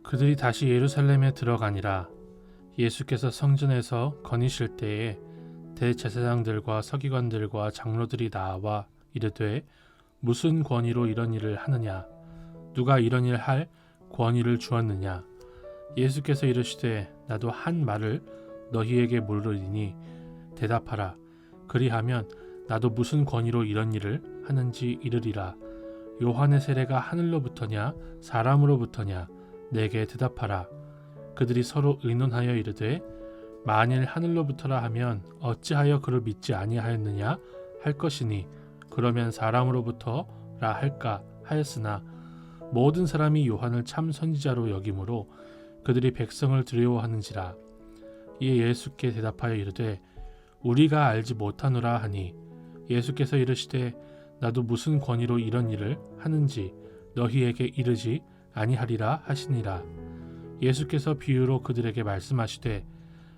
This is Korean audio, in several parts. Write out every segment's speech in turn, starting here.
그들이 다시 예루살렘에 들어가니라. 예수께서 성전에서 거니실 때에 대제사장들과 서기관들과 장로들이 나와 이르되 무슨 권위로 이런 일을 하느냐? 누가 이런 일을 할 권위를 주었느냐? 예수께서 이르시되 나도 한 말을 너희에게 물으리니 대답하라. 그리하면 나도 무슨 권위로 이런 일을 하는지 이르리라. 요한의 세례가 하늘로부터냐 사람으로부터냐? 내게 대답하라. 그들이 서로 의논하여 이르되 만일 하늘로부터라 하면 어찌하여 그를 믿지 아니하였느냐 할 것이니 그러면 사람으로부터라 할까 하였으나 모든 사람이 요한을 참 선지자로 여김으로 그들이 백성을 두려워하는지라. 이에 예수께 대답하여 이르되 우리가 알지 못하노라 하니 예수께서 이르시되 나도 무슨 권위로 이런 일을 하는지 너희에게 이르지 아니하리라 하시니라. 예수께서 비유로 그들에게 말씀하시되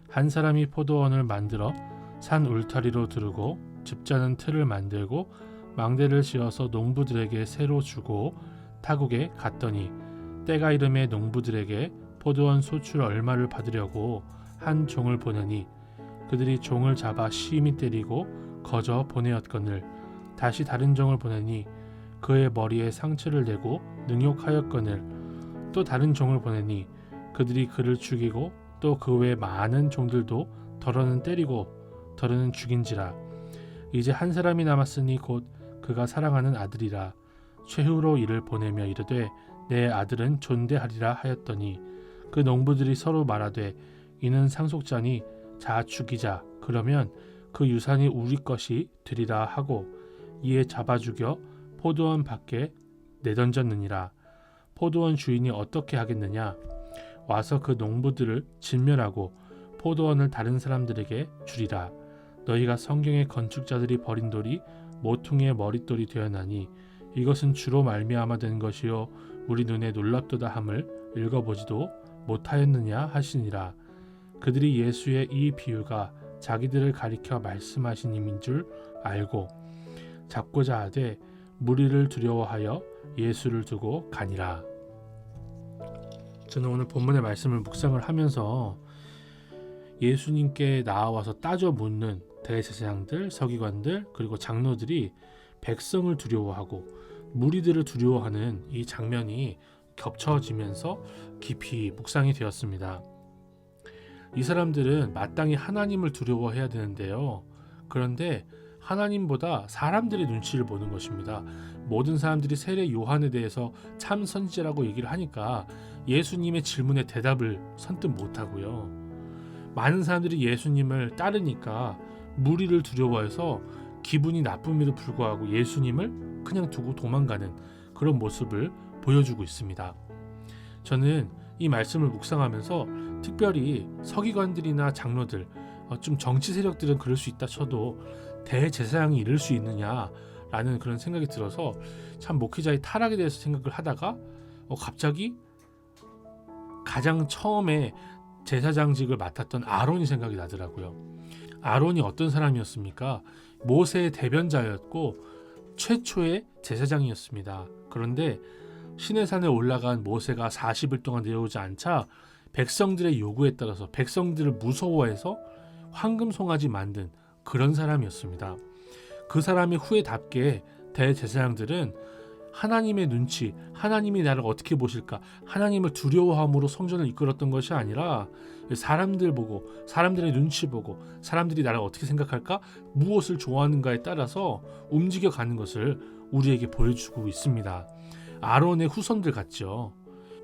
한 사람이 포도원을 만들어 산 울타리로 두르고 집자는 틀을 만들고 망대를 지어서 농부들에게 새로 주고 타국에 갔더니 때가 이름에 농부들에게 포도원 소출 얼마를 받으려고 한 종을 보내니 그들이 종을 잡아 심히 때리고 거저 보내었거늘 다시 다른 종을 보내니 그의 머리에 상처를 내고 능욕하였거늘 또 다른 종을 보내니 그들이 그를 죽이고 또 그 외 많은 종들도 더러는 때리고 더러는 죽인지라. 이제 한 사람이 남았으니 곧 그가 사랑하는 아들이라. 최후로 이를 보내며 이르되 내 아들은 존대하리라 하였더니 그 농부들이 서로 말하되 이는 상속자니 자 죽이자. 그러면 그 유산이 우리 것이 되리라 하고 이에 잡아 죽여 포도원 밖에 내던졌느니라. 포도원 주인이 어떻게 하겠느냐? 와서 그 농부들을 진멸하고 포도원을 다른 사람들에게 주리라. 너희가 성경의 건축자들이 버린 돌이 모퉁이의 머릿돌이 되었나니 이것은 주로 말미암아 된 것이요 우리 눈에 놀랍도다 함을 읽어보지도 못하였느냐 하시니라. 그들이 예수의 이 비유가 자기들을 가리켜 말씀하신 임인 줄 알고 잡고자 하되 무리를 두려워하여 예수를 두고 가니라. 저는 오늘 본문의 말씀을 묵상을 하면서 예수님께 나와서 따져 묻는 대제사장들, 서기관들 그리고 장로들이 백성을 두려워하고 무리들을 두려워하는 이 장면이 겹쳐지면서 깊이 묵상이 되었습니다. 이 사람들은 마땅히 하나님을 두려워해야 되는데요. 그런데 하나님보다 사람들의 눈치를 보는 것입니다. 모든 사람들이 세례 요한에 대해서 참 선지자라고 얘기를 하니까 예수님의 질문에 대답을 선뜻 못하고요. 많은 사람들이 예수님을 따르니까 무리를 두려워해서 기분이 나쁨에도 불구하고 예수님을 그냥 두고 도망가는 그런 모습을 보여주고 있습니다. 저는 이 말씀을 묵상하면서 특별히 서기관들이나 장로들, 좀 정치 세력들은 그럴 수 있다 쳐도 대제사장이 이럴 수 있느냐라는 그런 생각이 들어서 참 목회자의 타락에 대해서 생각을 하다가 갑자기 가장 처음에 제사장직을 맡았던 아론이 생각이 나더라고요. 아론이 어떤 사람이었습니까? 모세의 대변자였고 최초의 제사장이었습니다. 그런데 시내산에 올라간 모세가 40일 동안 내려오지 않자 백성들의 요구에 따라서 백성들을 무서워해서 황금 송아지 만든 그런 사람이었습니다. 그 사람의 후에답게 대제사장들은 하나님의 눈치, 하나님이 나를 어떻게 보실까, 하나님을 두려워함으로 성전을 이끌었던 것이 아니라 사람들 보고, 사람들의 눈치 보고, 사람들이 나를 어떻게 생각할까, 무엇을 좋아하는가에 따라서 움직여가는 것을 우리에게 보여주고 있습니다. 아론의 후손들 같죠.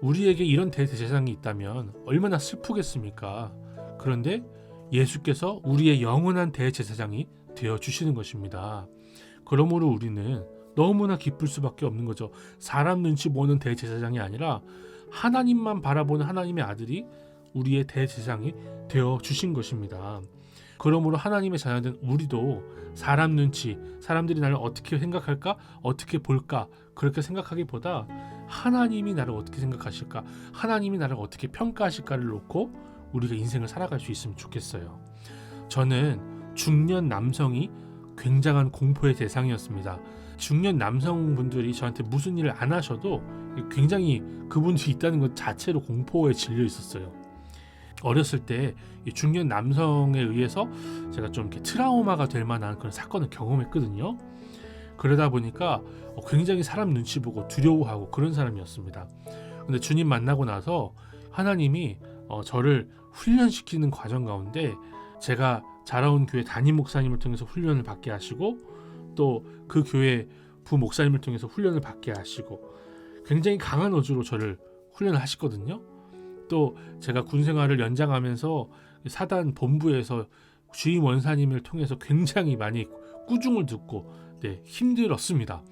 우리에게 이런 대제사장이 있다면 얼마나 슬프겠습니까? 그런데 예수께서 우리의 영원한 대제사장이 되어주시는 것입니다. 그러므로 우리는 너무나 기쁠 수밖에 없는 거죠. 사람 눈치 보는 대제사장이 아니라 하나님만 바라보는 하나님의 아들이 우리의 대제사장이 되어주신 것입니다. 그러므로 하나님의 자녀된 우리도 사람 눈치, 사람들이 나를 어떻게 생각할까, 어떻게 볼까 그렇게 생각하기보다 하나님이 나를 어떻게 생각하실까, 하나님이 나를 어떻게 평가하실까를 놓고 우리가 인생을 살아갈 수 있으면 좋겠어요. 저는 중년 남성이 굉장한 공포의 대상이었습니다. 중년 남성분들이 저한테 무슨 일을 안 하셔도 굉장히 그분들이 있다는 것 자체로 공포에 질려 있었어요. 어렸을 때 이 중년 남성에 의해서 제가 좀 이렇게 트라우마가 될 만한 그런 사건을 경험했거든요. 그러다 보니까 굉장히 사람 눈치 보고 두려워하고 그런 사람이었습니다. 근데 주님 만나고 나서 하나님이 저를 훈련시키는 과정 가운데 제가 자라온 교회 담임 목사님을 통해서 훈련을 받게 하시고 또 그 교회 부 목사님을 통해서 훈련을 받게 하시고 굉장히 강한 어조로 저를 훈련을 하시거든요. 또 제가 군 생활을 연장하면서 사단 본부에서 주임 원사님을 통해서 굉장히 많이 꾸중을 듣고 힘들었습니다.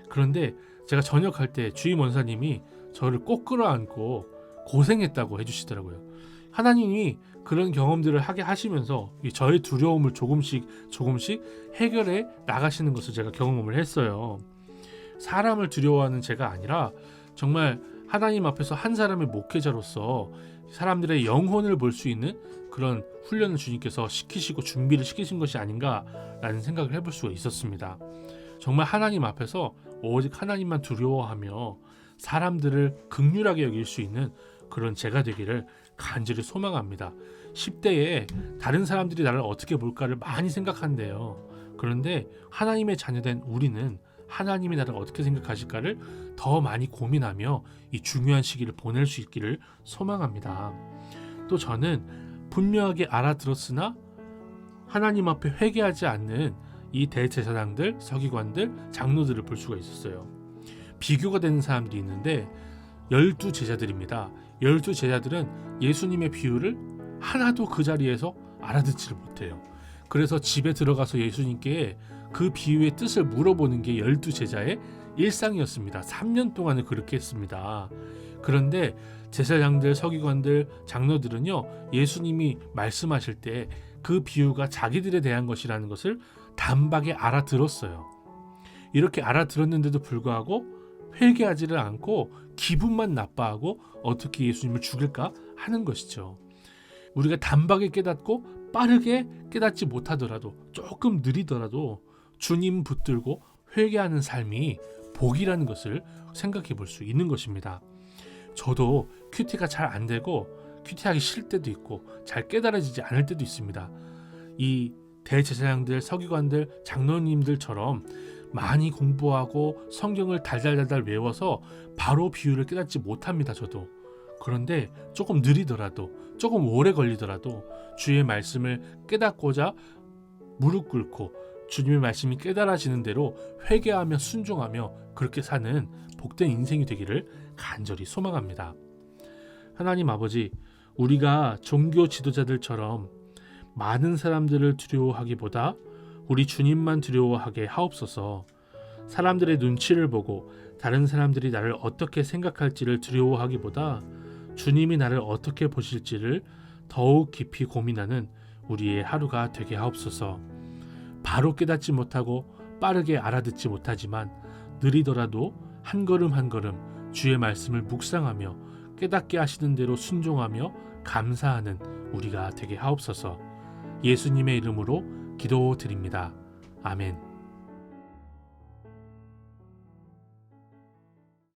그런데 제가 전역할 때 주임 원사님이 저를 꼭 끌어안고 고생했다고 해주시더라고요. 하나님이 그런 경험들을 하게 하시면서 저의 두려움을 조금씩 해결해 나가시는 것을 제가 경험을 했어요. 사람을 두려워하는 제가 아니라 정말 하나님 앞에서 한 사람의 목회자로서 사람들의 영혼을 볼 수 있는 그런 훈련을 주님께서 시키시고 준비를 시키신 것이 아닌가라는 생각을 해볼 수가 있었습니다. 정말 하나님 앞에서 오직 하나님만 두려워하며 사람들을 긍휼하게 여길 수 있는 그런 제가 되기를 간절히 소망합니다. 10대에 다른 사람들이 나를 어떻게 볼까를 많이 생각한대요. 그런데 하나님의 자녀된 우리는 하나님이 나를 어떻게 생각하실까를 더 많이 고민하며 이 중요한 시기를 보낼 수 있기를 소망합니다. 또 저는 분명하게 알아들었으나 하나님 앞에 회개하지 않는 이 대제사장들, 서기관들, 장로들을 볼 수가 있었어요. 비교가 되는 사람들이 있는데 12제자들입니다. 12제자들은 예수님의 비유를 하나도 그 자리에서 알아듣지를 못해요. 그래서 집에 들어가서 예수님께 그 비유의 뜻을 물어보는 게 12제자의 일상이었습니다. 3년 동안을 그렇게 했습니다. 그런데 제사장들, 서기관들, 장로들은요, 예수님이 말씀하실 때 그 비유가 자기들에 대한 것이라는 것을 단박에 알아들었어요. 이렇게 알아들었는데도 불구하고 회개하지를 않고 기분만 나빠하고 어떻게 예수님을 죽일까 하는 것이죠. 우리가 단박에 깨닫고 빠르게 깨닫지 못하더라도 조금 느리더라도 주님 붙들고 회개하는 삶이 복이라는 것을 생각해 볼 수 있는 것입니다. 저도 큐티가 잘 안 되고 큐티하기 싫을 때도 있고 잘 깨달아지지 않을 때도 있습니다. 이 대제사장들, 서기관들, 장로님들처럼 많이 공부하고 성경을 달달달달 외워서 바로 비유를 깨닫지 못합니다. 저도. 그런데 조금 느리더라도 조금 오래 걸리더라도 주의 말씀을 깨닫고자 무릎 꿇고 주님의 말씀이 깨달아지는 대로 회개하며 순종하며 그렇게 사는 복된 인생이 되기를 간절히 소망합니다. 하나님 아버지, 우리가 종교 지도자들처럼 많은 사람들을 두려워하기보다 우리 주님만 두려워하게 하옵소서. 사람들의 눈치를 보고 다른 사람들이 나를 어떻게 생각할지를 두려워하기보다 주님이 나를 어떻게 보실지를 더욱 깊이 고민하는 우리의 하루가 되게 하옵소서. 바로 깨닫지 못하고 빠르게 알아듣지 못하지만 느리더라도 한 걸음 한 걸음 주의 말씀을 묵상하며 깨닫게 하시는 대로 순종하며 감사하는 우리가 되게 하옵소서. 예수님의 이름으로 기도드립니다. 아멘.